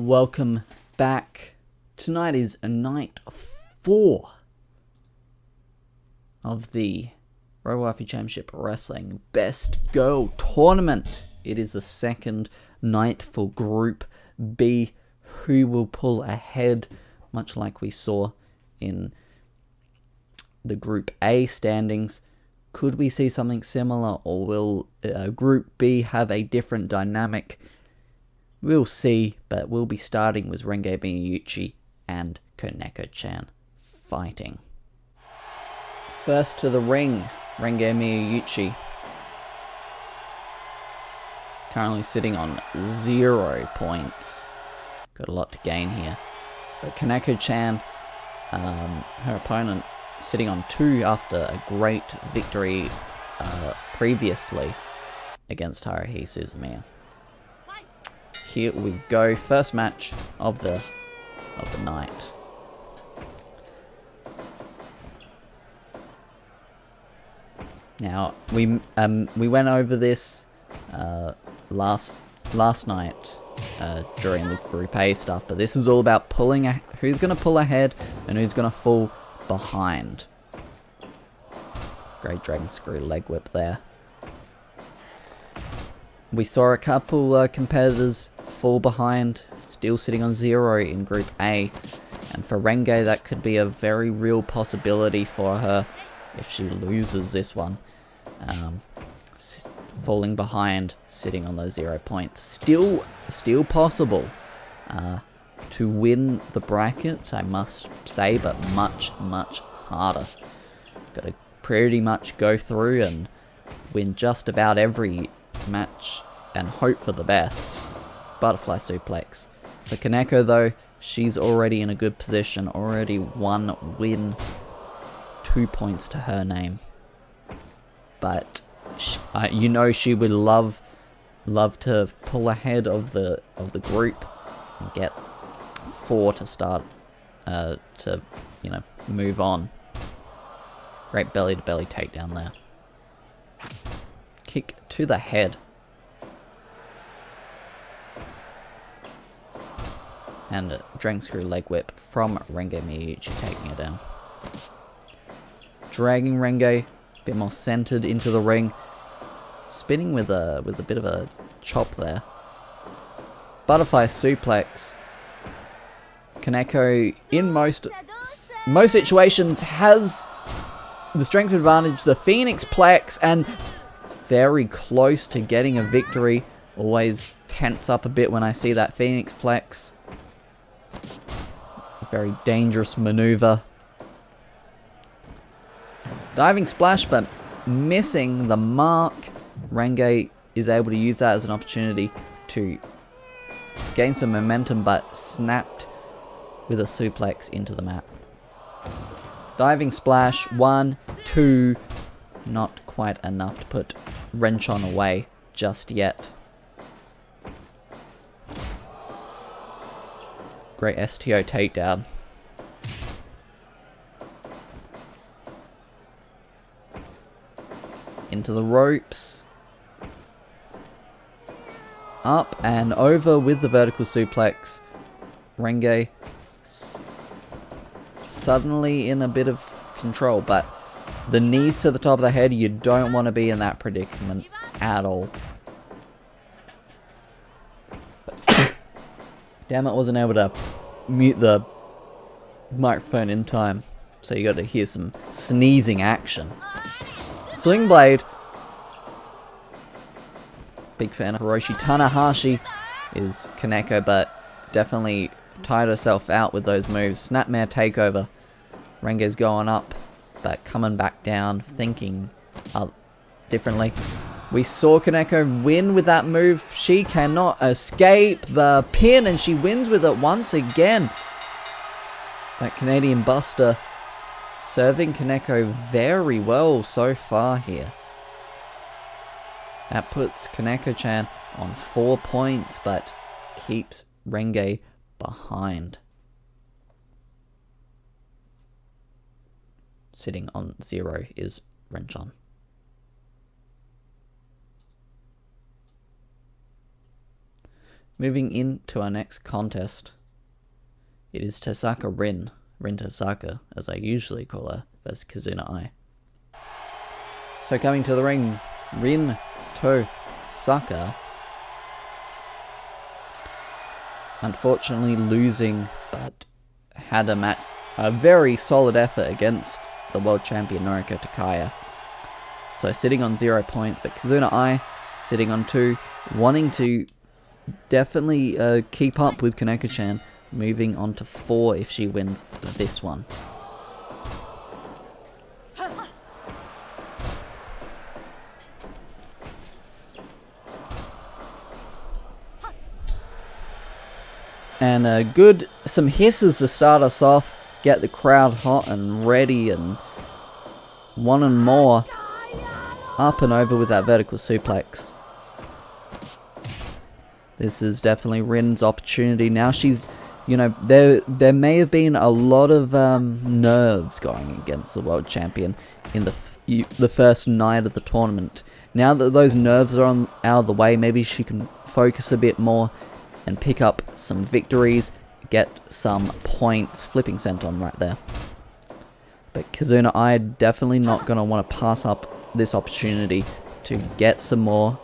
Welcome back. Tonight is night 4 of the RWCW Championship Wrestling Best Girl Tournament. It is the second night for Group B. Who will pull ahead, much like we saw in the Group A standings? Could we see something similar, or will Group B have a different dynamic? We'll see, but we'll be starting with Rengai Miyuchi and Kaneko-chan fighting. First to the ring, Rengai Miyuchi. Currently sitting on 0 points. Got a lot to gain here. But Kaneko-chan, her opponent, sitting on 2 after a great victory previously against Haruhi Suzumiya. Here we go, first match of the night. Now we went over this last night during the Group A stuff, but this is all about who's going to pull ahead and who's going to fall behind. Great dragon screw leg whip there. We saw a couple competitors fall behind, still sitting on 0 in Group A, and for Rengai that could be a very real possibility for her if she loses this one. Falling behind, sitting on those 0 points. Still possible to win the bracket, I must say, but much harder. Got to pretty much go through and win just about every match and hope for the best. Butterfly suplex. For Kaneko though, she's already in a good position, already 1 win, 2 points to her name. But you know she would love to pull ahead of the group and get 4 to start to move on. Great belly to belly takedown there. Kick to the head. And a dragon screw leg whip from Rengai Miyuchi, taking her down. Dragging Rengai, a bit more centered into the ring. Spinning with a bit of a chop there. Butterfly suplex. Kaneko, in most situations, has the strength advantage, the Phoenix Plex, and very close to getting a victory. Always tense up a bit when I see that Phoenix Plex. Very dangerous maneuver. Diving splash, but missing the mark. Rengai is able to use that as an opportunity to gain some momentum, but snapped with a suplex into the mat. Diving splash, 1, 2, not quite enough to put Renchon away just yet. Great STO takedown. Into the ropes. Up and over with the vertical suplex. Rengai suddenly in a bit of control, but the knees to the top of the head, you don't want to be in that predicament at all. Damn it, wasn't able to mute the microphone in time, so you got to hear some sneezing action. Sling blade. Big fan of Hiroshi Tanahashi is Kaneko, but definitely tired herself out with those moves. Snapmare takeover. Rengai's going up, but coming back down, thinking differently. We saw Kaneko win with that move. She cannot escape the pin, and she wins with it once again. That Canadian Buster serving Kaneko very well so far here. That puts Kaneko-chan on 4 points, but keeps Rengai behind. Sitting on 0 is Renchon. moving into our next contest. It is Tosaka Rin Tosaka, as I usually call her, versus Kazuna Ai. So coming to the ring, Rin Tosaka. Unfortunately losing, but had a very solid effort against the world champion Naruka Takaya. So sitting on 0 points, but Kazuna Ai sitting on 2, wanting to definitely keep up with Kaneko-chan, moving on to 4 if she wins this one. And some hisses to start us off, get the crowd hot and ready, and one and more. Up and over with that vertical suplex. This is definitely Rin's opportunity. Now she's, you know, there may have been a lot of nerves going against the world champion in the first night of the tournament. Now that those nerves are out of the way, maybe she can focus a bit more and pick up some victories, get some points. Flipping senton right there. But Kazuna Ai definitely not going to want to pass up this opportunity to get some more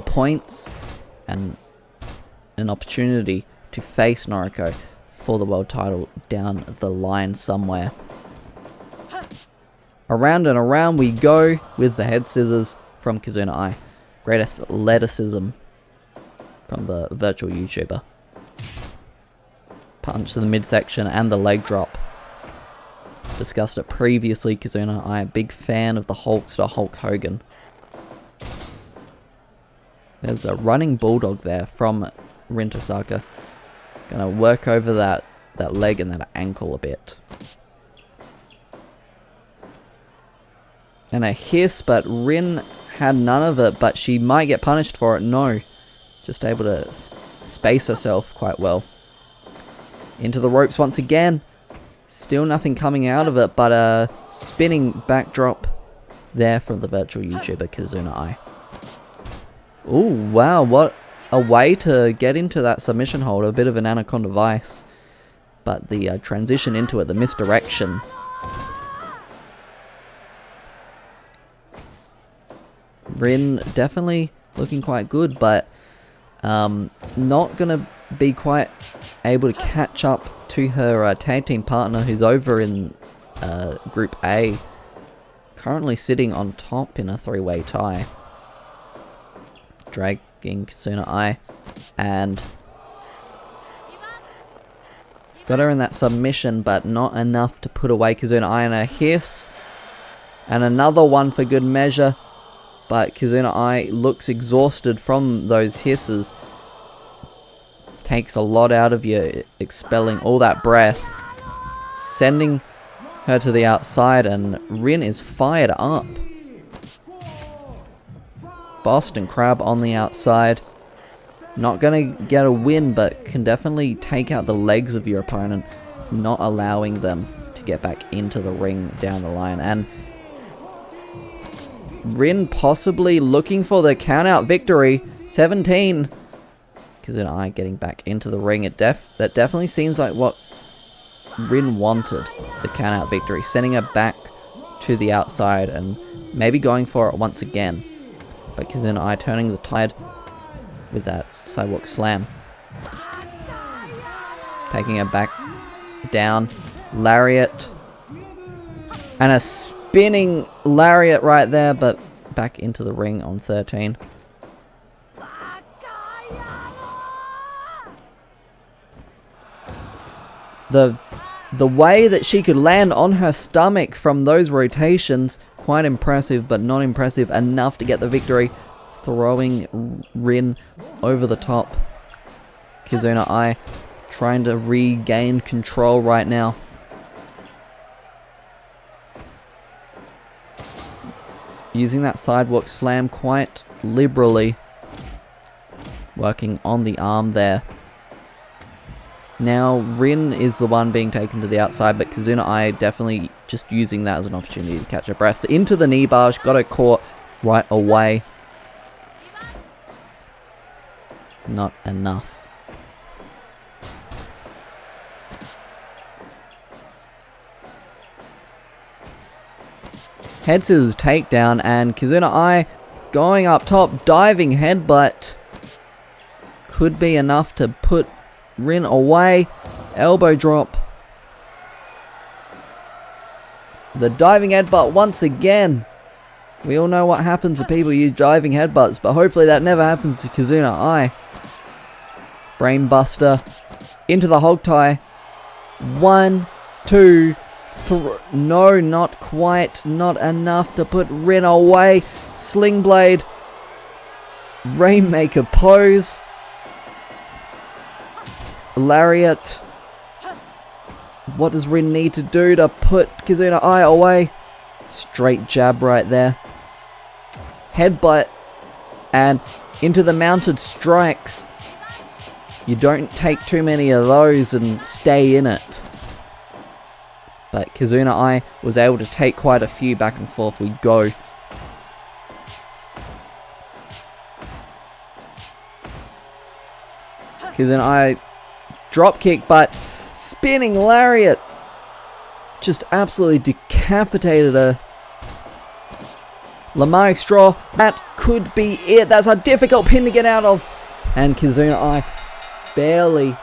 points and an opportunity to face Naruka for the world title down the line somewhere. Around and around we go with the head scissors from Kazuna Ai. Great athleticism from the virtual YouTuber. Punch to the midsection and the leg drop. Discussed it previously, Kazuna Ai, a big fan of the Hulkster Hulk Hogan. There's a running bulldog there from Rin Tosaka. Gonna work over that leg and that ankle a bit. And a hiss, but Rin had none of it, but she might get punished for it. No. Just able to space herself quite well. Into the ropes once again. Still nothing coming out of it, but a spinning backdrop there from the virtual YouTuber Kazuna Ai. Ooh, wow, what a way to get into that submission hold. A bit of an anaconda vice. But the transition into it, the misdirection. Rin definitely looking quite good, but not going to be quite able to catch up to her tag team partner who's over in Group A. Currently sitting on top in a 3-way tie. Dragging Kazuna Ai and got her in that submission, but not enough to put away Kazuna Ai. And a hiss and another one for good measure. But Kazuna Ai looks exhausted from those hisses. Takes a lot out of you, expelling all that breath. Sending her to the outside, and Rin is fired up. Boston Crab on the outside. Not going to get a win, but can definitely take out the legs of your opponent, not allowing them to get back into the ring down the line. And Rin possibly looking for the count-out victory. 17. Kazuna Ai getting back into the ring. That definitely seems like what Rin wanted. The count-out victory. Sending her back to the outside and maybe going for it once again. But Kazuna Ai turning the tide with that sidewalk slam. Taking her back down. Lariat. And a spinning lariat right there, but back into the ring on 13. The way that she could land on her stomach from those rotations, quite impressive, but not impressive enough to get the victory. Throwing Rin over the top. Kazuna Ai trying to regain control right now. Using that sidewalk slam quite liberally. Working on the arm there. Now Rin is the one being taken to the outside, but Kazuna Ai definitely just using that as an opportunity to catch her breath. Into the knee bar, got her caught right away. Not enough. Head scissors takedown, and Kazuna Ai going up top, diving headbutt. Could be enough to put Rin away. Elbow drop. The diving headbutt once again. We all know what happens to people use diving headbutts, but hopefully that never happens to Kazuna Ai. Brainbuster into the hog tie. 1, 2, 3. No, not quite. Not enough to put Rin away. Sling blade. Rainmaker pose. Lariat. What does Rin need to do to put Kazuna Ai away? Straight jab right there. Headbutt. And into the mounted strikes. You don't take too many of those and stay in it. But Kazuna Ai was able to take quite a few. Back and forth we go. Kazuna Ai drop kick, but spinning lariat just absolutely decapitated her. Lamaric straw, that could be it. That's a difficult pin to get out of. And Kazuna Ai barely.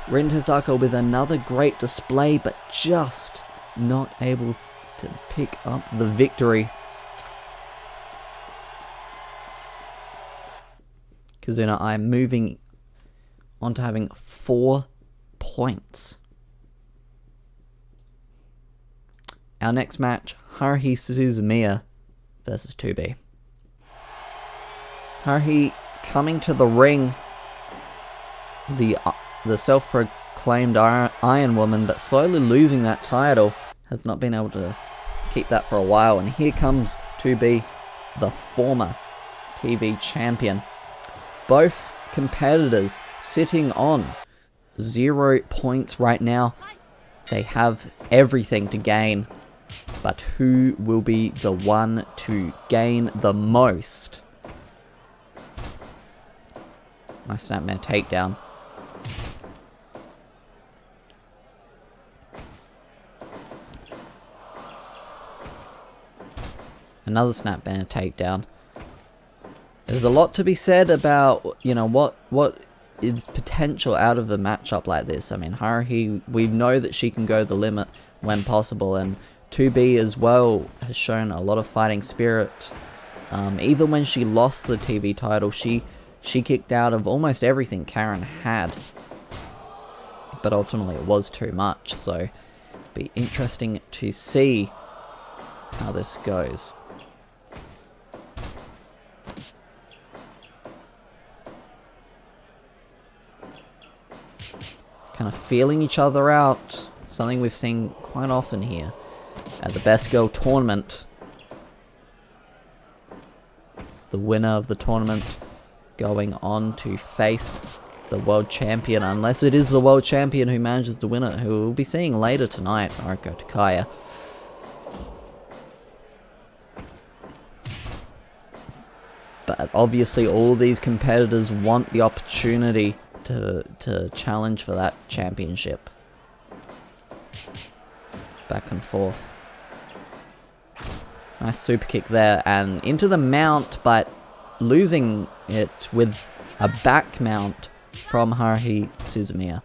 Rin Tosaka with another great display, but just not able to pick up the victory. Kazuna Ai moving on to having 4 points. Our next match, Haruhi Suzumiya versus 2B. Haruhi coming to the ring, the self-proclaimed Iron Woman, but slowly losing that title. Has not been able to keep that for a while. And here comes 2B, the former TV champion. Both competitors sitting on 0 points right now. They have everything to gain. But who will be the one to gain the most? Nice snapmare takedown. Another snapmare takedown. There's a lot to be said about, you know, what is potential out of a matchup like this. I mean, Haruhi, we know that she can go the limit when possible, and 2B as well has shown a lot of fighting spirit. Even when she lost the TV title, she kicked out of almost everything Karen had. But ultimately it was too much, so it'll be interesting to see how this goes. Kind of feeling each other out. Something we've seen quite often here at the Best Girl tournament. The winner of the tournament going on to face the world champion, unless it is the world champion who manages to win it, who we'll be seeing later tonight, Naruka Takaya. But obviously all these competitors want the opportunity to challenge for that championship. Back and forth. Nice super kick there, and into the mount, but losing it with a back mount from Haruhi Suzumiya.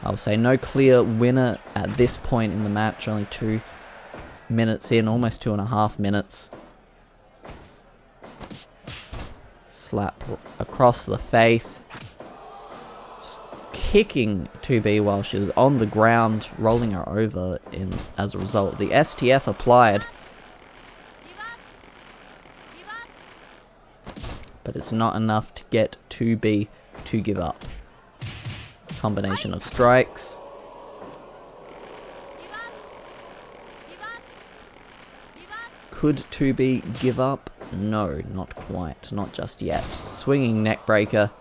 I'll say no clear winner at this point in the match, only 2 minutes in, almost 2.5 minutes. Slap across the face. Just kicking 2B while she was on the ground, rolling her over as a result. The STF applied. But it's not enough to get 2B to give up. Combination of strikes. Could 2B give up? No, not quite. Not just yet. Swinging neck breaker.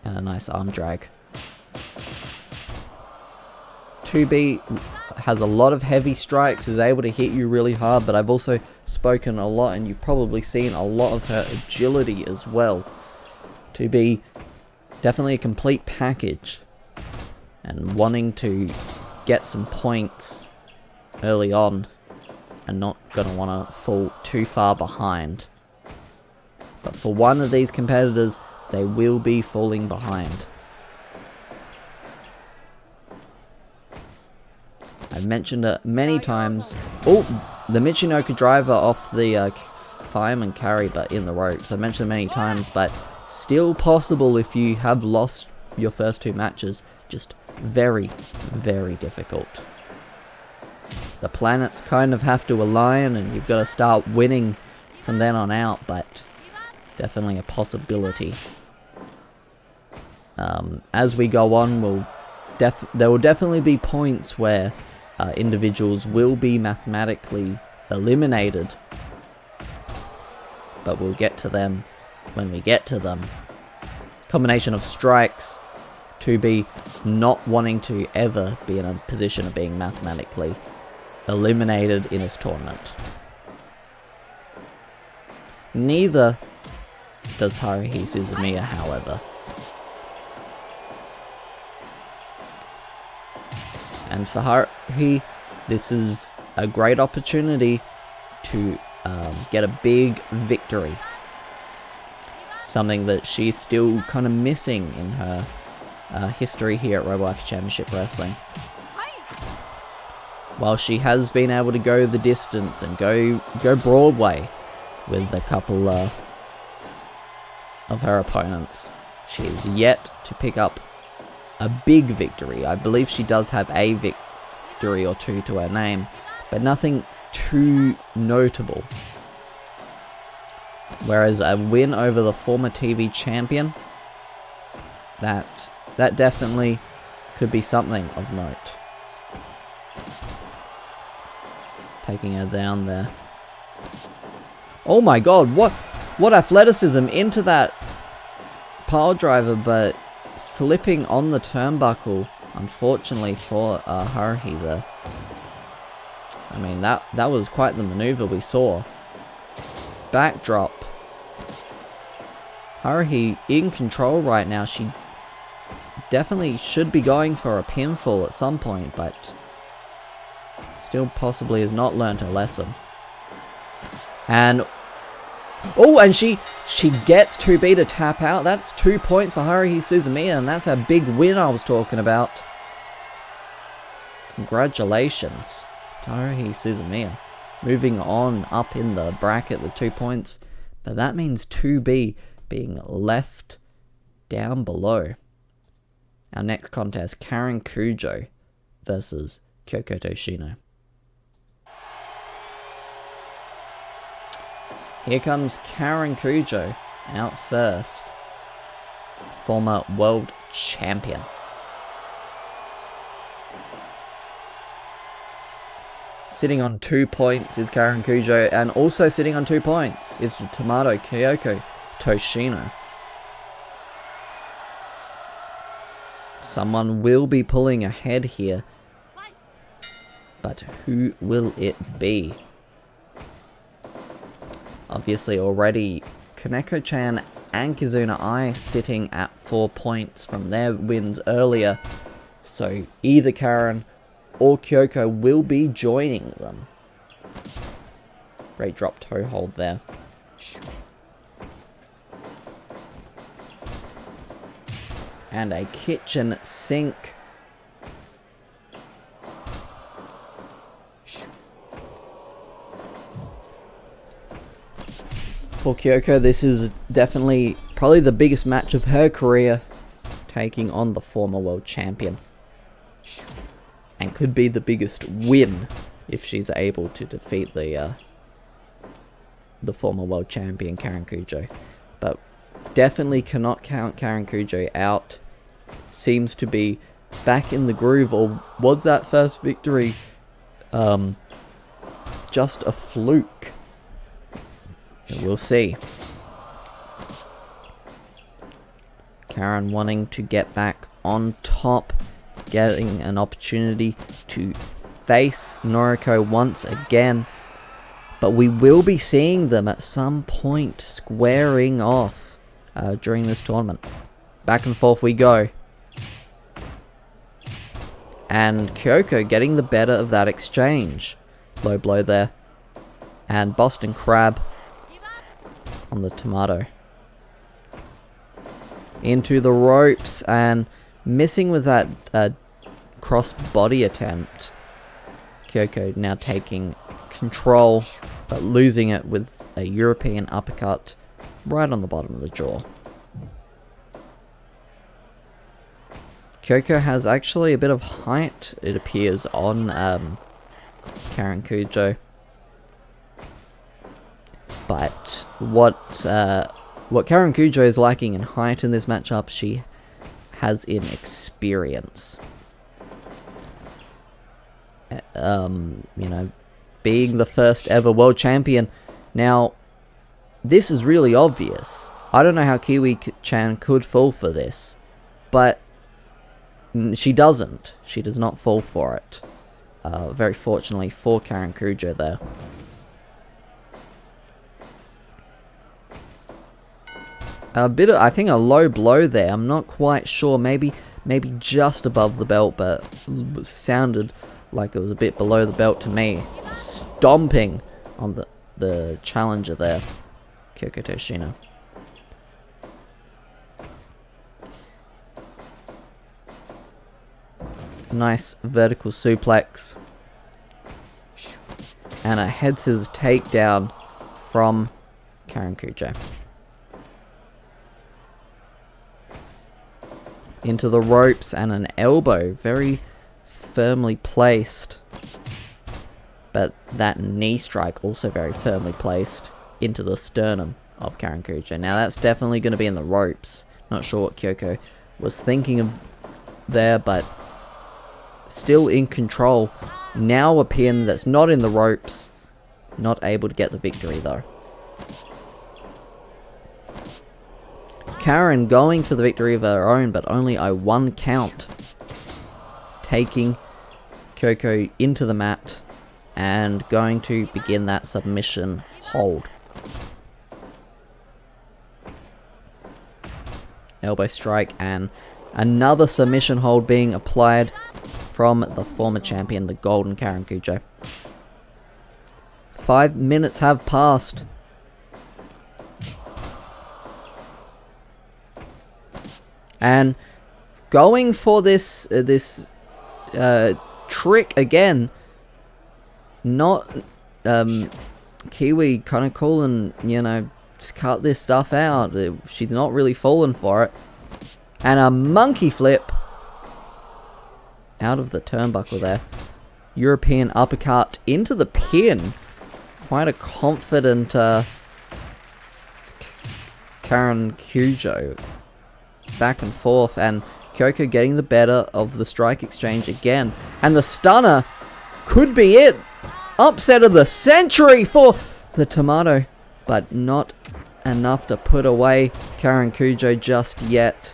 And a nice arm drag. 2B has a lot of heavy strikes, is able to hit you really hard, but I've also spoken a lot, and you've probably seen a lot of her agility as well. 2B, definitely a complete package, and wanting to get some points early on, and not going to want to fall too far behind. But for one of these competitors, they will be falling behind. I've mentioned it many times. Oh, the Michinoku driver off the fireman carry, but in the ropes. I've mentioned it many times, but still possible if you have lost your first 2 matches. Just very, very difficult. The planets kind of have to align, and you've got to start winning from then on out, but definitely a possibility. As we go on, there will definitely be points where individuals will be mathematically eliminated, but we'll get to them when we get to them. Combination of strikes, 2B not wanting to ever be in a position of being mathematically eliminated in this tournament. Neither does Haruhi Suzumiya, however. And for Haruhi, this is a great opportunity to get a big victory. Something that she's still kind of missing in her history here at RWCW Championship Wrestling. While she has been able to go the distance and go Broadway with a couple of her opponents, she is yet to pick up a big victory. I believe she does have a victory or 2 to her name, but nothing too notable. Whereas a win over the former TV champion, that definitely could be something of note. Taking her down there. Oh my god, what athleticism into that pile driver, but slipping on the turnbuckle, unfortunately for Haruhi there. I mean, that was quite the maneuver we saw. Backdrop. Haruhi in control right now. She definitely should be going for a pinfall at some point, but still possibly has not learned her lesson. And oh, and she gets 2B to tap out. That's 2 points for Haruhi Suzumiya, and that's her big win I was talking about. Congratulations to Haruhi Suzumiya. Moving on up in the bracket with 2 points. But that means 2B being left down below. Our next contest, Karen Kujo versus Kyoko Toshino. Here comes Karen Kujo out first. Former world champion. Sitting on 2 points is Karen Kujo, and also sitting on 2 points is Tomato Kyoko Toshino. Someone will be pulling ahead here, but who will it be? Obviously already Kaneko-chan and Kazuna Ai sitting at 4 points from their wins earlier, so either Karen or Kyoko will be joining them. Great drop toe hold there. And a kitchen sink. For Kyoko, this is definitely probably the biggest match of her career, taking on the former world champion. And could be the biggest win if she's able to defeat the former world champion, Karen Kujo. But definitely cannot count Karen Kujo out. Seems to be back in the groove, or was that first victory just a fluke? We'll see. Karen wanting to get back on top getting an opportunity to face Naruka once again. But we will be seeing them at some point squaring off during this tournament. Back and forth we go. And Kyoko getting the better of that exchange. Low blow there. And Boston Crab on the tomato. Into the ropes and missing with that cross body attempt. Kyoko now taking control, but losing it with a European uppercut right on the bottom of the jaw. Kyoko has actually a bit of height, it appears, on Karen Kujo. But what Karen Kujo is lacking in height in this matchup, she has in experience. You know, being the first ever world champion. Now, this is really obvious. I don't know how Kiwi-chan could fall for this, but she doesn't. She does not fall for it. Very fortunately for Karen Kujo there. A bit of, I think, a low blow there. I'm not quite sure. Maybe just above the belt, but sounded like it was a bit below the belt to me. Stomping on the challenger there, Kyoko Toshino. Nice vertical suplex. And a head scissors takedown from Karen Kujo. Into the ropes and an elbow, very firmly placed. But that knee strike also very firmly placed into the sternum of Karen Kujo. Now that's definitely going to be in the ropes. Not sure what Kyoko was thinking of there, but still in control. Now a pin that's not in the ropes. Not able to get the victory though. Karen going for the victory of her own, but only a 1 count. Taking Kyoko into the mat and going to begin that submission hold. Elbow strike and another submission hold being applied from the former champion, the Golden Karen Kujo. 5 minutes have passed. And going for this trick again. Not Kiwi kind of cool and, you know, just cut this stuff out. She's not really falling for it. And a monkey flip out of the turnbuckle there. European uppercut into the pin. Quite a confident Karen Kujo. Back and forth, and Kyoko getting the better of the strike exchange again. And the stunner could be it. Upset of the century for the tomato, but not enough to put away Karen Kujo just yet.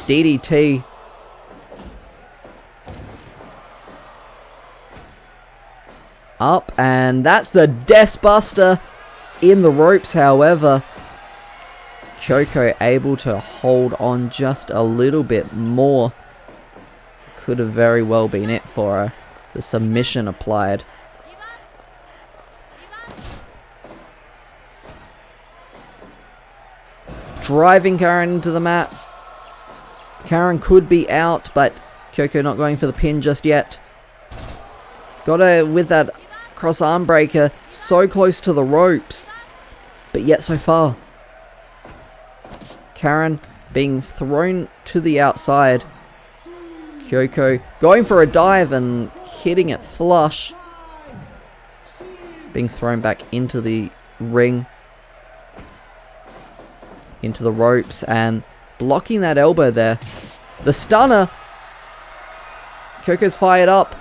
DDT. Up, and that's the Death Buster in the ropes, however. Kyoko able to hold on just a little bit more. Could have very well been it for her. The submission applied. Driving Karen into the mat. Karen could be out, but Kyoko not going for the pin just yet. Got her with that cross arm breaker so close to the ropes, but yet so far. Karen being thrown to the outside. Kyoko going for a dive and hitting it flush. Being thrown back into the ring. Into the ropes and blocking that elbow there. The stunner. Kyoko's fired up.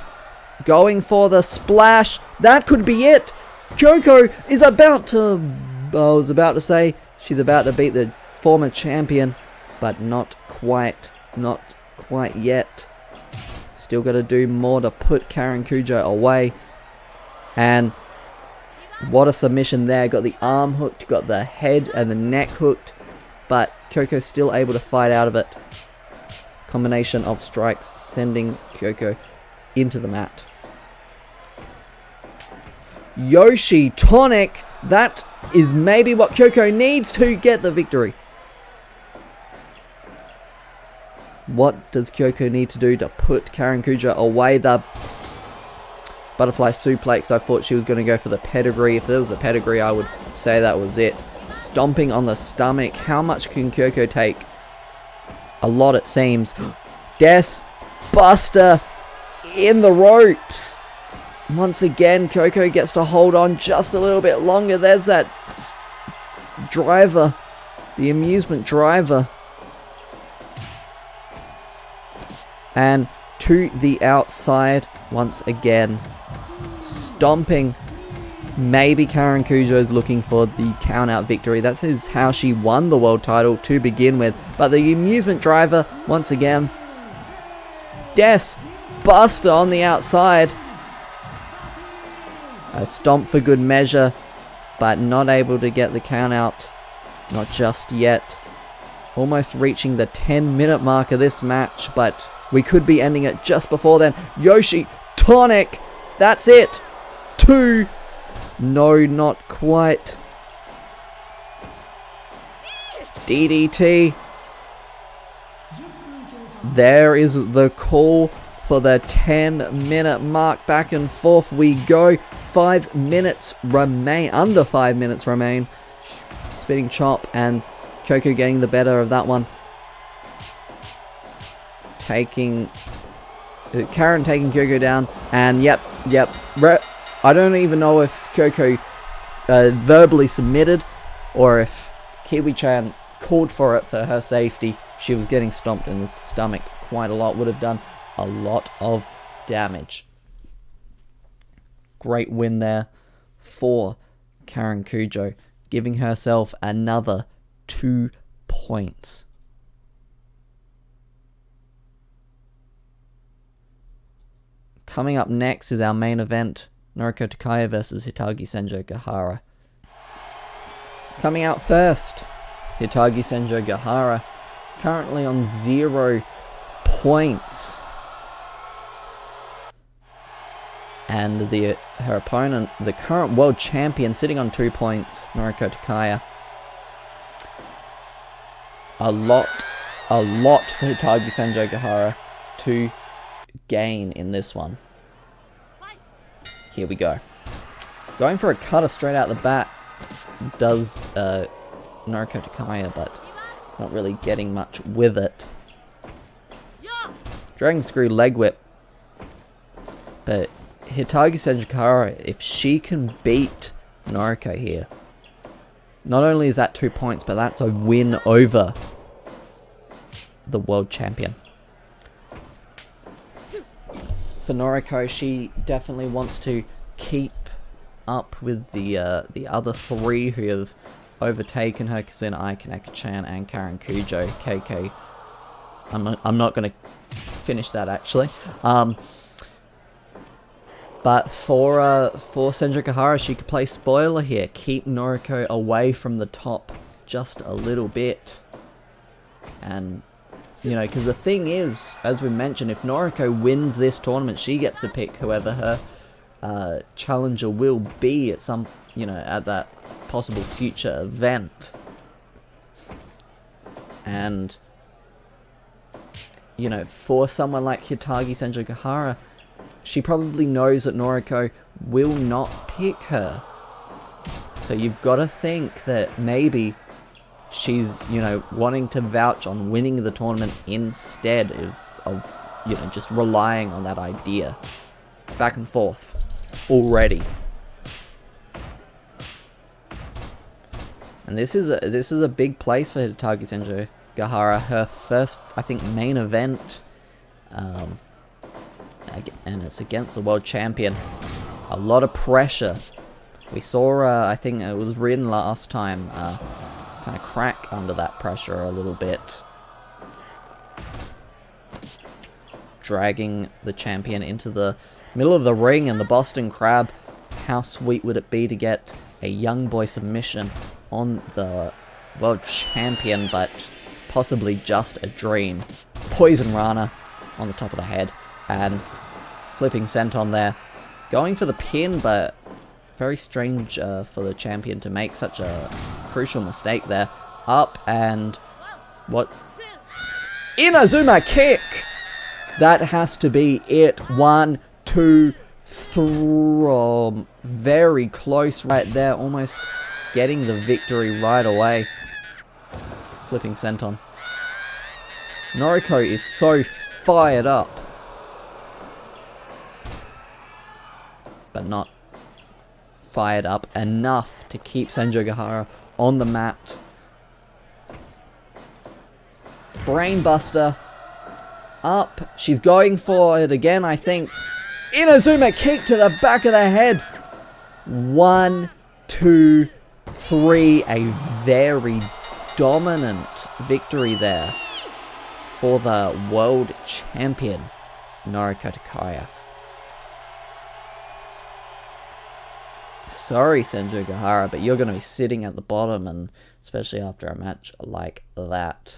Going for the splash. That could be it. Kyoko is about to... I was about to say she's about to beat the former champion, but not quite yet. Still got to do more to put Karen Kujo away. And what a submission there. Got the arm hooked, got the head and the neck hooked. But Kyoko's still able to fight out of it. Combination of strikes sending Kyoko into the mat. Yoshi tonic. That is maybe what Kyoko needs to get the victory. What does Kyoko need to do to put Karen Kujo away? The butterfly suplex. I thought she was going to go for the pedigree. If there was a pedigree, I would say that was it. Stomping on the stomach. How much can Kyoko take? A lot, it seems. Des Buster in the ropes. Once again, Kyoko gets to hold on just a little bit longer. There's that driver. The amusement driver. And to the outside once again. Stomping. Maybe Karen Kujo is looking for the count-out victory. That's how she won the world title to begin with. But the amusement driver, once again. Des Buster on the outside. A stomp for good measure, but not able to get the count-out. Not just yet. Almost reaching the 10-minute mark of this match, but we could be ending it just before then. Yoshi tonic. That's it. 2. No, not quite. DDT. There is the call for the 10-minute mark. Back and forth we go. 5 minutes remain. Under 5 minutes remain. Spinning chop and Coco getting the better of that one. Karen taking Kyoko down. And yep. I don't even know if Kyoko verbally submitted or if Kiwi-chan called for it for her safety. She was getting stomped in the stomach quite a lot. Would have done a lot of damage. Great win there for Karen Kujo, giving herself another 2 points. Coming up next is our main event. Naruka Takaya versus Hitagi Senjo Gahara. Coming out first, Hitagi Senjo Gahara, currently on 0 points. And her opponent, the current world champion, sitting on 2 points, Naruka Takaya. A lot for Hitagi Senjo Gahara to gain in this one. Here we go. Going for a cutter straight out the bat does Naruka Takaya, but not really getting much with it. Dragon Screw leg whip. But Hitagi Senjo Gahara, if she can beat Naruka here, not only is that 2 points, but that's a win over the world champion. For Naruka, she definitely wants to keep up with the other 3 who have overtaken her, Kazuna, Kaneko-chan, and Karen Kujo. KK. I'm not going to finish that actually. But for Senjo Gahara, she could play spoiler here, keep Naruka away from the top just a little bit, and you know, because the thing is, as we mentioned, if Naruka wins this tournament, she gets to pick whoever her challenger will be at some, you know, at that possible future event. And, you know, for someone like Hitagi Senjo Gahara, she probably knows that Naruka will not pick her. So you've got to think that maybe she's, you know, wanting to vouch on winning the tournament instead of you know, just relying on that idea. Back and forth already. And this is a big place for Hitagi Senjo Gahara. Her first, I think, main event. And it's against the world champion. A lot of pressure. We saw, I think it was Rin last time, kind of crack under that pressure a little bit. dragging the champion into the middle of the ring, and the Boston Crab. How sweet would it be to get a young boy submission on the world champion, but possibly just a dream. Poison Rana on the top of the head, and flipping senton there. Going for the pin, but very strange for the champion to make such a crucial mistake there. Up, and what? Inazuma kick! That has to be it. 1, 2, 3. Very close right there. Almost getting the victory right away. Flipping senton. Naruka is so fired up. But not fired up enough to keep Sanji Gahara on the mat. Brainbuster. Up. She's going for it again, I think. Inazuma kick to the back of the head. 1, 2, 3. A very dominant victory there for the world champion, Naruka Takaya. Sorry, Sanji Gahara, but you're going to be sitting at the bottom, and especially after a match like that.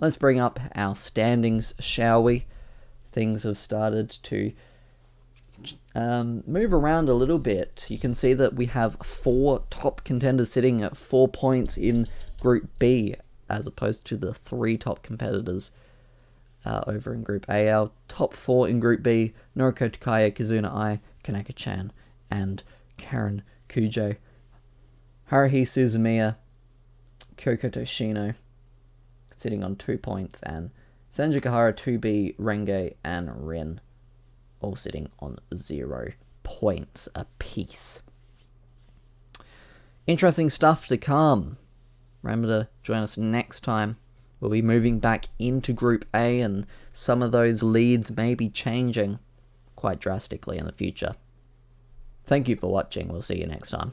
Let's bring up our standings, shall we? Things have started to move around a little bit. You can see that we have 4 top contenders sitting at 4 points in Group B, as opposed to the 3 top competitors over in Group A. Our top 4 in Group B: Naruka Takaya, Kazuna Ai, Kaneko-chan, and Karen Kujo. Haruhi Suzumiya, Kyoko Toshino sitting on 2 points, and Sanji Gahara, 2B, Rengai, and Rin all sitting on 0 points apiece. Interesting stuff to come. Remember to join us next time. We'll be moving back into Group A, and some of those leads may be changing quite drastically in the future. Thank you for watching. We'll see you next time.